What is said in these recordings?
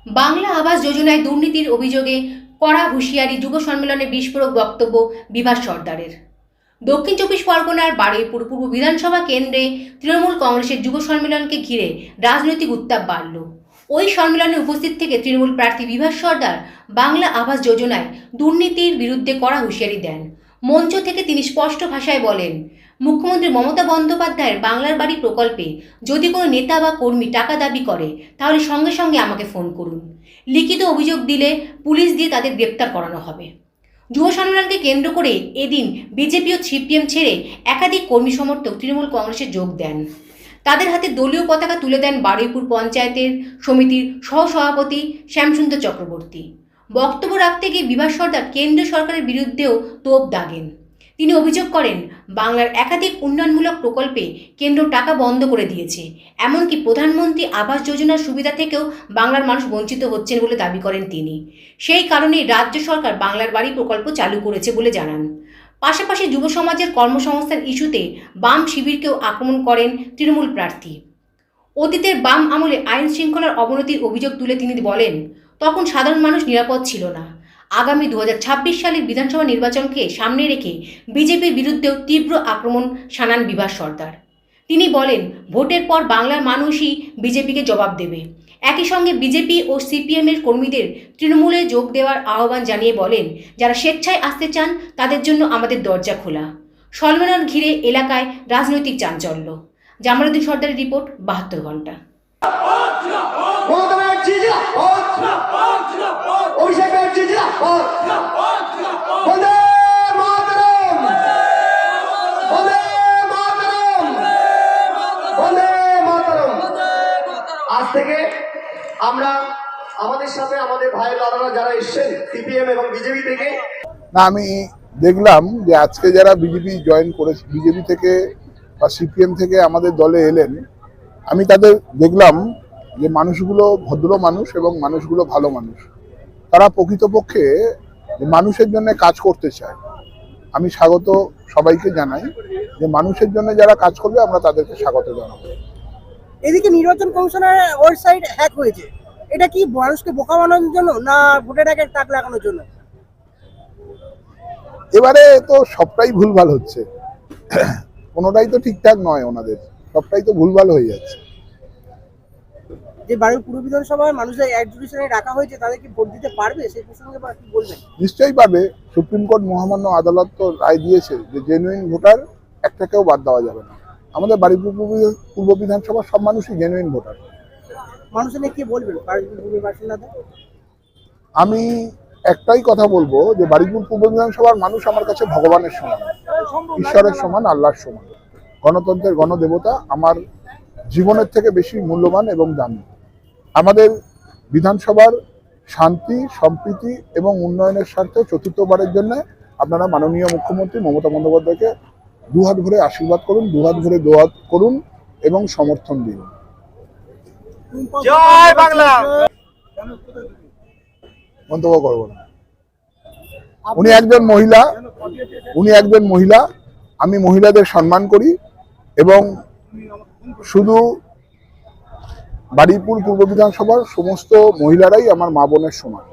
বাংলা আবাস যোজনায় দুর্নীতির অভিযোগে কড়া হুঁশিয়ারি যুব সম্মেলনে বিস্ফোরক বক্তব্য বিভাস সর্দারের। দক্ষিণ চব্বিশ পরগনার বারুইপুর পূর্ব বিধানসভা কেন্দ্রে তৃণমূল কংগ্রেসের যুব সম্মেলনকে ঘিরে রাজনৈতিক উত্তাপ বাড়ল। ওই সম্মেলনে উপস্থিত থেকে তৃণমূল প্রার্থী বিভাস সর্দার বাংলা আবাস যোজনায় দুর্নীতির বিরুদ্ধে কড়া হুঁশিয়ারি দেন। মঞ্চ থেকে তিনি স্পষ্ট ভাষায় বলেন, মুখ্যমন্ত্রী মমতা বন্দ্যোপাধ্যায়ের বাংলার বাড়ি প্রকল্পে যদি কোনো নেতা বা কর্মী টাকা দাবি করে তাহলে সঙ্গে সঙ্গে আমাকে ফোন করুন। লিখিত অভিযোগ দিলে পুলিশ দিয়ে তাদের গ্রেপ্তার করানো হবে। যুব সম্মেলনকে কেন্দ্র করে এদিন বিজেপি ও সিপিএম ছেড়ে একাধিক কর্মী সমর্থক তৃণমূল কংগ্রেসে যোগ দেন। তাদের হাতে দলীয় পতাকা তুলে দেন বারুইপুর পঞ্চায়েতের সমিতির সহসভাপতি শ্যামসুন্দর চক্রবর্তী। বক্তব্য রাখতে গিয়ে বিভাস সর্দার কেন্দ্রীয় সরকারের বিরুদ্ধেও তোপ দাগেন। তিনি অভিযোগ করেন, বাংলার একাধিক উন্নয়নমূলক প্রকল্পে কেন্দ্র টাকা বন্ধ করে দিয়েছে, এমনকি প্রধানমন্ত্রী আবাস যোজনার সুবিধা থেকেও বাংলার মানুষ বঞ্চিত হচ্ছেন বলে দাবি করেন তিনি। সেই কারণেই রাজ্য সরকার বাংলার বাড়ি প্রকল্প চালু করেছে বলে জানান। পাশাপাশি যুব সমাজের কর্মসংস্থান ইস্যুতে বাম শিবিরকেও আক্রমণ করেন তৃণমূল প্রার্থী। অতীতের বাম আমলে আইন শৃঙ্খলার অবনতির অভিযোগ তুলে তিনি বলেন, তখন সাধারণ মানুষ নিরাপদ ছিল না। আগামী 2026 সালের বিধানসভা নির্বাচনকে সামনে রেখে বিজেপির বিরুদ্ধেও তীব্র আক্রমণ শানান বিভাস সর্দার। তিনি বলেন, ভোটের পর বাংলার মানুষই বিজেপিকে জবাব দেবে। একই সঙ্গে বিজেপি ও সিপিএমের কর্মীদের তৃণমূলে যোগ দেওয়ার আহ্বান জানিয়ে বলেন, যারা স্বেচ্ছায় আসতে চান তাদের জন্য আমাদের দরজা খোলা। সম্মেলন ঘিরে এলাকায় রাজনৈতিক চাঞ্চল্য। জামালউদ্দিন সর্দারের রিপোর্ট, 72 ঘন্টা। আজ থেকে আমরা আমাদের সাথে আমাদের ভাই দাদারা যারা এসেছেন সিপিএম এবং বিজেপি থেকে, না আমি দেখলাম যে আজকে যারা বিজেপি জয়েন করেছে, বিজেপি থেকে বা সিপিএম থেকে আমাদের দলে এলেন, আমি তাদের দেখলাম যে মানুষগুলো ভদ্র মানুষ এবং মানুষগুলো ভালো মানুষ। তারা প্রকৃতপক্ষে মানুষের জন্য কাজ করতে চায়। আমি স্বাগত সবাইকে জানাই যে মানুষের জন্য যারা কাজ করবে আমরা তাদেরকে স্বাগত জানাবো। এদিকে নির্বাচন কমিশনের ওয়েবসাইট হ্যাক হয়েছে, এটা কি মানুষকে বোকা বানানোর জন্য না ভোটের আগে তাক লাগানোর জন্য? এবারে তো সবটাই ভুলভাল হচ্ছে, কোনোটাই তো ঠিকঠাক নয়, ওনাদের সবটাই তো ভুলভাল হয়ে যাচ্ছে। যে বারুইপুর পূর্ব বিধানসভায় মানুষের অ্যাডজুডিশনে রাখা হয়েছে তাদের কি ভোট দিতে পারবে, সেই প্রসঙ্গে কি বলবেন? নিশ্চয়ই পারবে। সুপ্রিম কোর্ট মহামান্য আদালত তো রায় দিয়েছে যে জেনুইন ভোটার একটাকেও বাদ দেওয়া যাবে না। আমাদের বারুইপুর পূর্ব বিধানসভার সব মানুষই জেনুইন ভোটার। মানুষের কি বলবেন বারুইপুর পূর্ব বাসিন্দাদের? আমি একটাই কথা বলবো যে বারুইপুর পূর্ব বিধানসভার মানুষ আমার কাছে ভগবানের সমান, ঈশ্বরের সমান, আল্লাহর সমান। গণতন্ত্রের গণদেবতা আমার জীবনের থেকে বেশি মূল্যবান এবং দামি। আমাদের বিধানসভার শান্তি, সম্প্রীতি এবং উন্নয়নের স্বার্থে চতুর্থবারের জন্য আপনারা মাননীয় মুখ্যমন্ত্রী মমতা বন্দ্যোপাধ্যায়কে দুহাত ভরে আশীর্বাদ করুন, দুহাত ভরে দোয়া করুন এবং সমর্থন দিন। জয় বাংলা। মন্তব্য করব না। উনি একজন মহিলা, আমি মহিলাদের সম্মান করি এবং শুধু বারুইপুর পূর্ব বিধানসভার সমস্ত মহিলারাই আমার মা বোনের সমান।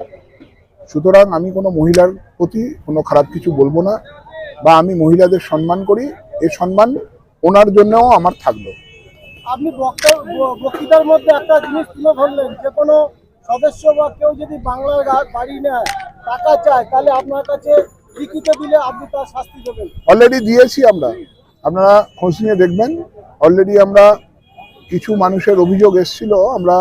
সুতরাং আমি কোনো মহিলার প্রতি কোনো খারাপ কিছু বলবো না, বা আমি মহিলাদের সম্মান করি, এই সম্মান ওনার জন্যও আমার থাকলো। আপনি বক্তৃতার মধ্যে একটা জিনিস তুলে ধরলেন, যে কোনো সদস্য বা কেউ যদি বাংলার বাড়ি নেয়, টাকা চায়, তাহলে আপনার কাছে লিখিত দিলে আপনি তার শাস্তি দেবেন। অলরেডি দিয়েছি আমরা, আপনারা খোঁজ নিয়ে দেখবেন। অলরেডি আমরা কিছু মানুষের অভিযোগ এসেছিল, আমরা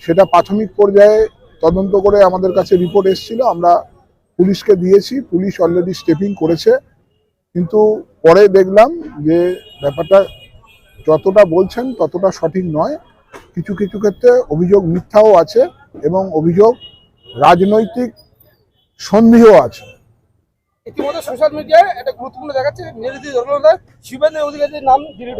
সেটা প্রাথমিক পর্যায়ে তদন্ত করে আমাদের কাছে রিপোর্ট এসেছিল, আমরা পুলিশকে দিয়েছি। পুলিশ অলরেডি স্টেপিং করেছে, কিন্তু পরে দেখলাম যে ব্যাপারটা যতটা বলছেন ততটা সঠিক নয়। কিছু কিছু ক্ষেত্রে অভিযোগ মিথ্যাও আছে এবং অভিযোগ রাজনৈতিক সন্দেহ আছে। ইতিমধ্যে সোশ্যাল মিডিয়ায় একটা গুরুত্বপূর্ণ দেখাচ্ছে, নির্দিষ্ট দলনেতা শুভেন্দু অধিকারীর নাম ডিলিট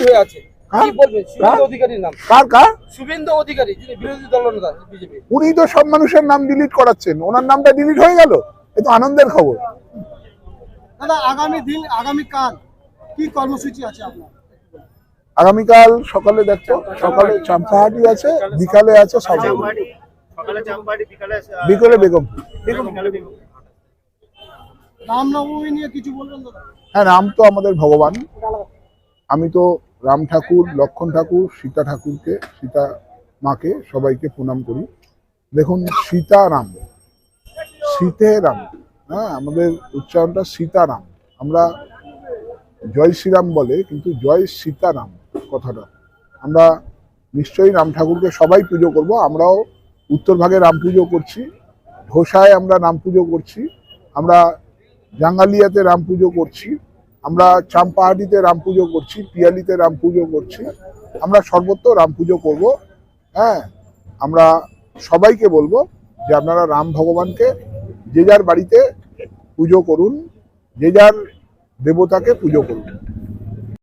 হয়ে আছে। কি বলবেন শুভেন্দু অধিকারীর নাম? কার? শুভেন্দু অধিকারী, যিনি বিরোধী দলনেতা বিজেপি। উনি তো সব মানুষের নাম ডিলিট করাচ্ছেন, ওনার নামটা ডিলিট হয়ে গেল, এ তো আনন্দের খবর। দাদা, আগামীকাল কি কর্মসূচি আছে আপনার? আগামীকাল সকালে দেখো, সকালে চাম্পাহাটি আছে, বিকালে আছে সাউথ, বিকেলে বেগম। রামনবমী নিয়ে কিছু বলবেন দাদা? হ্যাঁ, রাম তো আমাদের ভগবান। আমি তো রাম ঠাকুর, লক্ষ্মণ ঠাকুর, সীতা ঠাকুরকে, সীতা মাকে সবাইকে প্রণাম করি। দেখুন, সীতারাম, সীতে রাম, হ্যাঁ, আমাদের উচ্চারণটা সীতারাম। আমরা জয় শ্রীরাম বলে, কিন্তু জয় সীতারাম কথাটা। আমরা নিশ্চয়ই রাম ঠাকুরকে সবাই পুজো করব। আমরাও উত্তরভাগে রাম পুজো করছি, ঢোসায় আমরা রাম পুজো করছি, আমরা জাঙ্গালিয়াতে রাম পুজো করছি, আমরা চাম্পাহাটিতে রাম পুজো করছি, পিয়ালিতে রাম পুজো করছি, আমরা সর্বত্র রাম পুজো করব। হ্যাঁ, আমরা সবাইকে বলবো যে আপনারা রাম ভগবানকে যে যার বাড়িতে পুজো করুন, যে যার দেবতাকে পুজো করুন।